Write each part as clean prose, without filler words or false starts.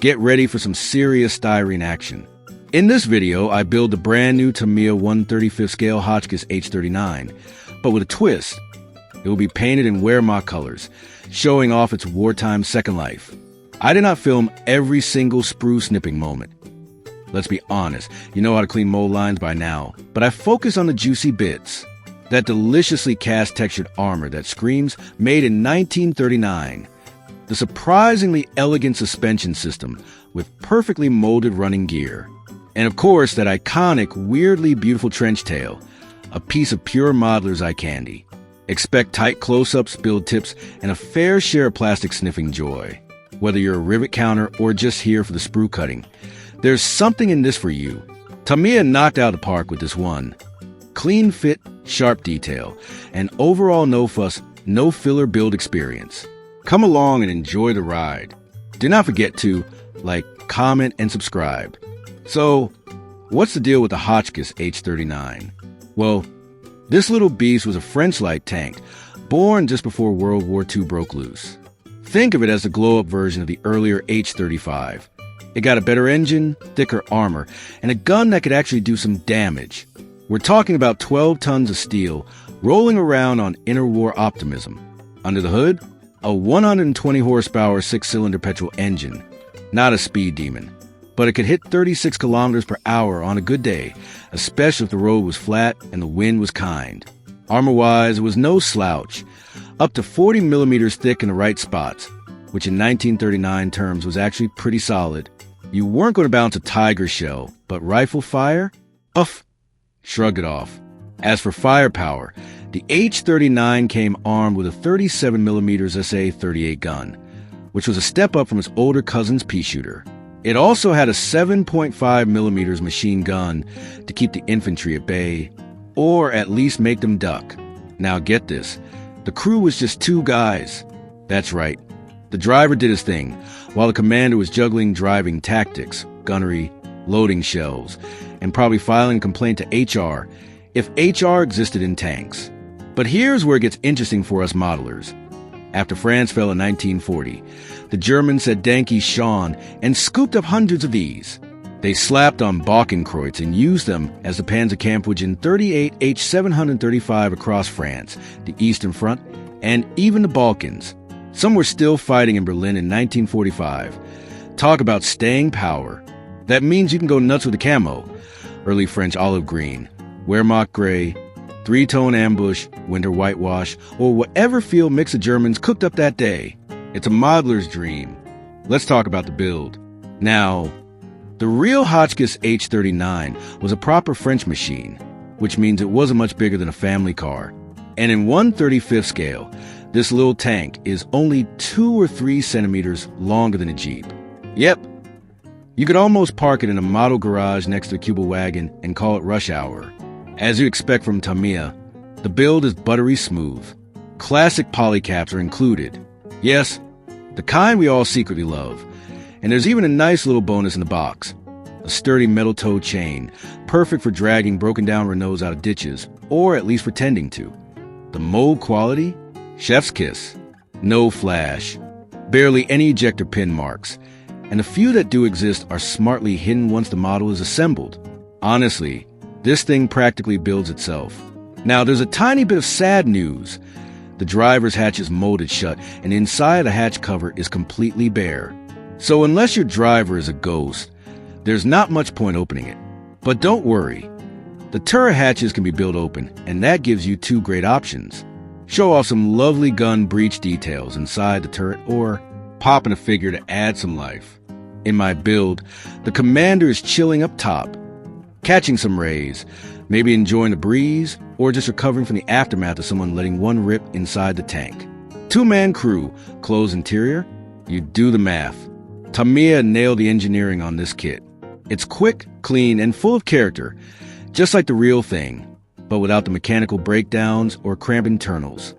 Get ready for some serious styrene action. In this video, I build the brand new Tamiya 1/35 scale Hotchkiss H39, but with a twist. It will be painted in Wehrmacht colors, showing off its wartime second life. I did not film every single sprue-snipping moment. Let's be honest, you know how to clean mold lines by now, but I focus on the juicy bits. That deliciously cast textured armor that screams made in 1939. The surprisingly elegant suspension system with perfectly molded running gear. And of course, that iconic, weirdly beautiful trench tail, a piece of pure modeler's eye candy. Expect tight close-ups, build tips, and a fair share of plastic sniffing joy. Whether you're a rivet counter or just here for the sprue cutting, there's something in this for you. Tamiya knocked out of the park with this one. Clean fit, sharp detail, and overall no fuss, no filler build experience. Come along and enjoy the ride. Do not forget to like, comment, and subscribe. So, what's the deal with the Hotchkiss H39? Well, this little beast was a French light tank, born just before World War II broke loose. Think of it as the glow-up version of the earlier H35. It got a better engine, thicker armor, and a gun that could actually do some damage. We're talking about 12 tons of steel rolling around on interwar optimism. Under the hood, a 120 horsepower 6-cylinder petrol engine. Not a speed demon, but it could hit 36 kilometers per hour on a good day, especially if the road was flat and the wind was kind. Armor-wise, it was no slouch. Up to 40 millimeters thick in the right spots, which in 1939 terms was actually pretty solid. You weren't going to bounce a tiger shell, but rifle fire? Uff! Shrugged it off. As for firepower, the H39 came armed with a 37mm SA-38 gun, which was a step up from its older cousin's pea shooter. It also had a 7.5mm machine gun to keep the infantry at bay, or at least make them duck. Now get this, the crew was just 2 guys. That's right, the driver did his thing, while the commander was juggling driving tactics, gunnery, loading shells, and probably filing a complaint to HR, if HR existed in tanks. But here's where it gets interesting for us modelers. After France fell in 1940, the Germans said Danke Schon and scooped up hundreds of these. They slapped on Balkenkreuz and used them as the Panzerkampfwagen 38 H735 across France, the Eastern Front, and even the Balkans. Some were still fighting in Berlin in 1945. Talk about staying power. That means you can go nuts with the camo. Early French olive green, Wehrmacht gray, 3-tone ambush, winter whitewash, or whatever field mix the Germans cooked up that day. It's a modeler's dream. Let's talk about the build. Now, the real Hotchkiss H39 was a proper French machine, which means it wasn't much bigger than a family car. And in 1/35 scale, this little tank is only 2 or 3 centimeters longer than a Jeep. Yep, you could almost park it in a model garage next to a Cuba wagon and call it rush hour. As you expect from Tamiya, the build is buttery smooth. Classic polycaps are included. Yes, the kind we all secretly love. And there's even a nice little bonus in the box. A sturdy metal toe chain, perfect for dragging broken down Renaults out of ditches, or at least pretending to. The mold quality? Chef's kiss. No flash. Barely any ejector pin marks. And the few that do exist are smartly hidden once the model is assembled. Honestly, this thing practically builds itself. Now, there's a tiny bit of sad news. The driver's hatch is molded shut, and inside the hatch cover is completely bare. So unless your driver is a ghost, there's not much point opening it. But don't worry. The turret hatches can be built open, and that gives you 2 great options. Show off some lovely gun breech details inside the turret, or pop in a figure to add some life. In my build, the commander is chilling up top, catching some rays, maybe enjoying the breeze, or just recovering from the aftermath of someone letting one rip inside the tank. 2-man crew, closed interior, you do the math. Tamiya nailed the engineering on this kit. It's quick, clean, and full of character, just like the real thing, but without the mechanical breakdowns or cramped internals.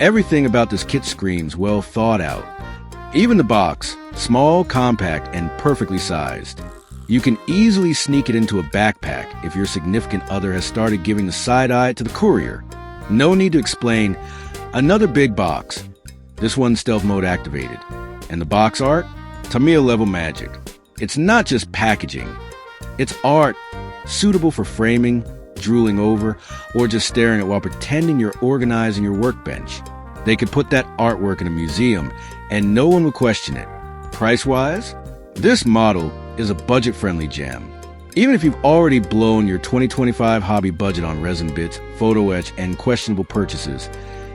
Everything about this kit screams well thought out. Even the box, small, compact, and perfectly sized. You can easily sneak it into a backpack if your significant other has started giving the side eye to the courier. No need to explain. Another big box. This one's stealth mode activated. And the box art? Tamiya level magic. It's not just packaging. It's art suitable for framing, drooling over, or just staring at while pretending you're organizing your workbench. They could put that artwork in a museum and no one would question it. Price-wise, this model is a budget-friendly gem. Even if you've already blown your 2025 hobby budget on resin bits, photo etch, and questionable purchases,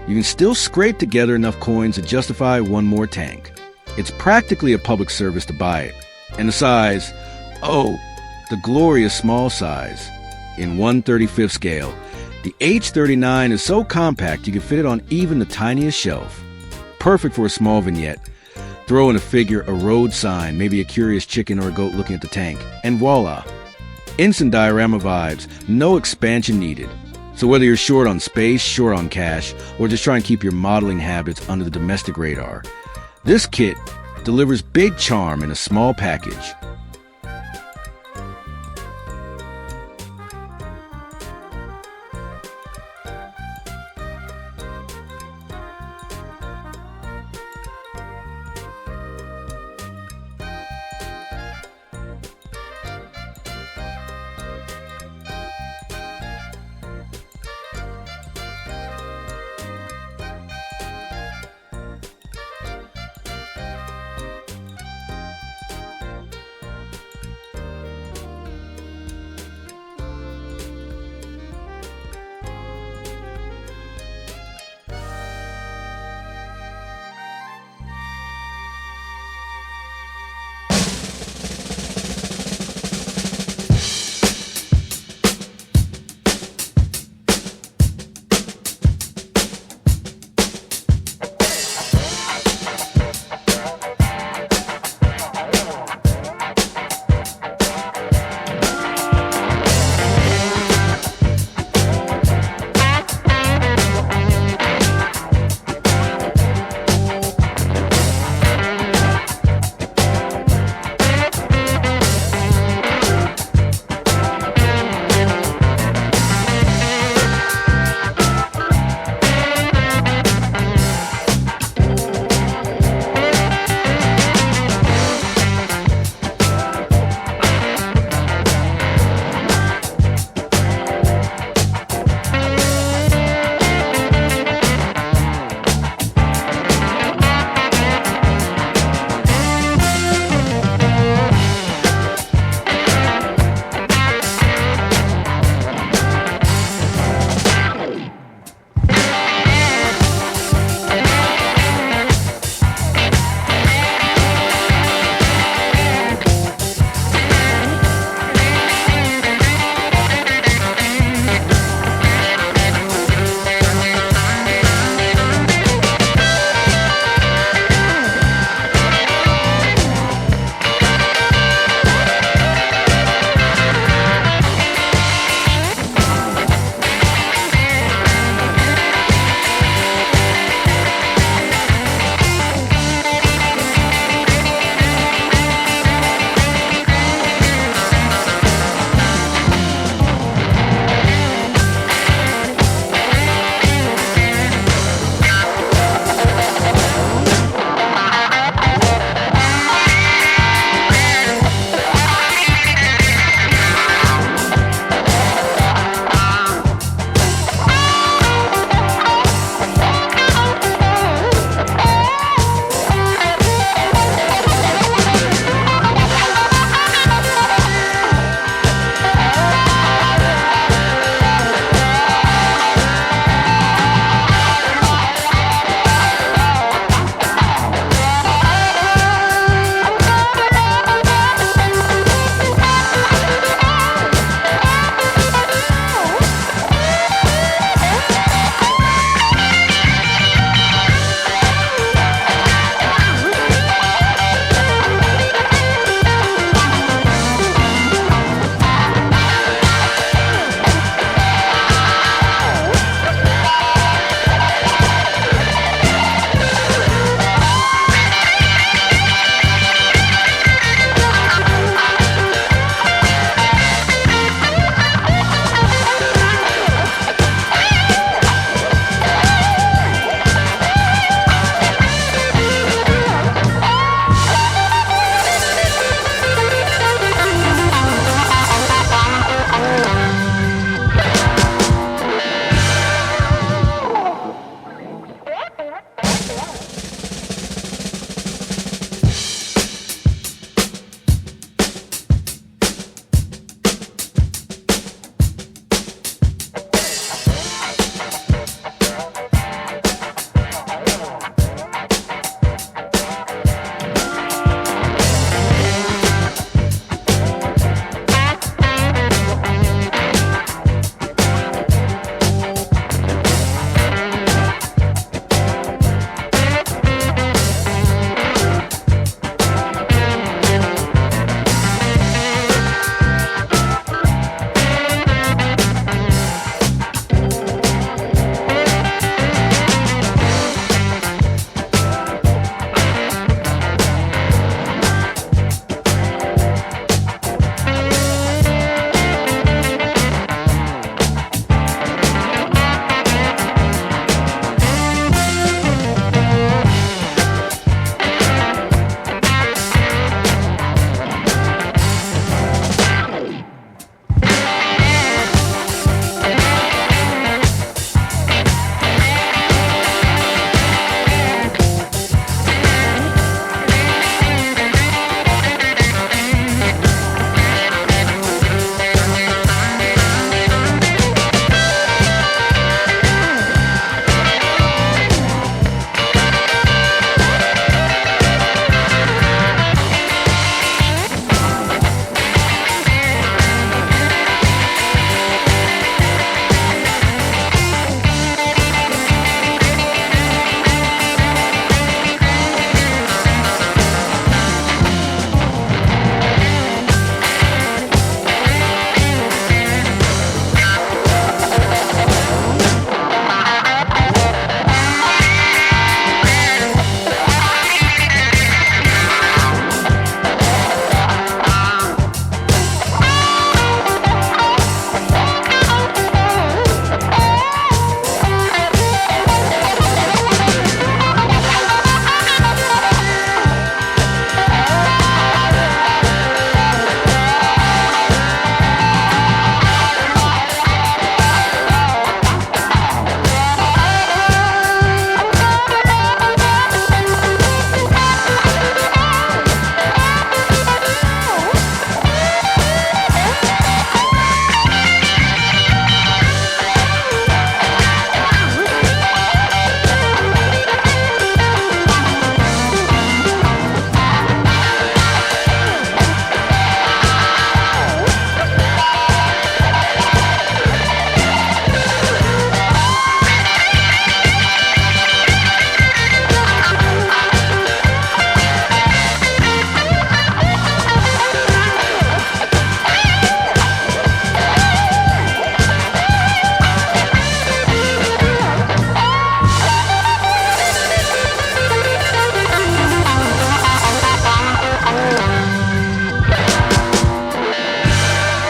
you can still scrape together enough coins to justify one more tank. It's practically a public service to buy it. And the size, oh, the glorious small size. In 1/35 scale, the H39 is so compact you can fit it on even the tiniest shelf. Perfect for a small vignette. Throw in a figure, a road sign, maybe a curious chicken or a goat looking at the tank, and voila. Instant diorama vibes, no expansion needed. So whether you're short on space, short on cash, or just trying to keep your modeling habits under the domestic radar, this kit delivers big charm in a small package.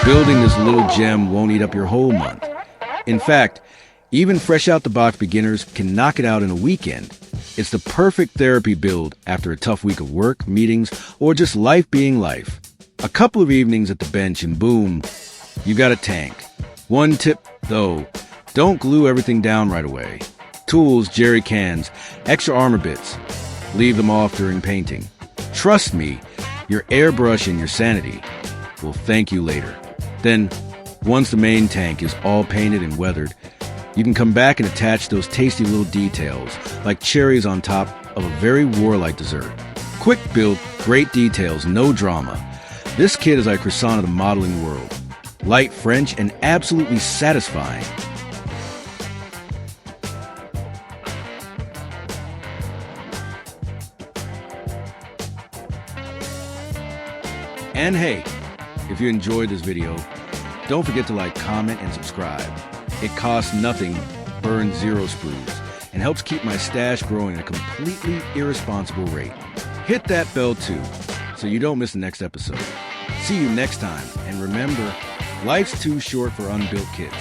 Building this little gem won't eat up your whole month. In fact, even fresh-out-the-box beginners can knock it out in a weekend. It's the perfect therapy build after a tough week of work, meetings, or just life being life. A couple of evenings at the bench and boom, you got a tank. One tip, though, don't glue everything down right away. Tools, jerry cans, extra armor bits. Leave them off during painting. Trust me, your airbrush and your sanity will thank you later. Then, once the main tank is all painted and weathered, you can come back and attach those tasty little details, like cherries on top of a very warlike dessert. Quick build, great details, no drama. This kit is like croissant of the modeling world. Light, French, and absolutely satisfying. And hey, if you enjoyed this video, don't forget to like, comment, and subscribe. It costs nothing, burns 0 sprues, and helps keep my stash growing at a completely irresponsible rate. Hit that bell too, so you don't miss the next episode. See you next time, and remember, life's too short for unbuilt kits.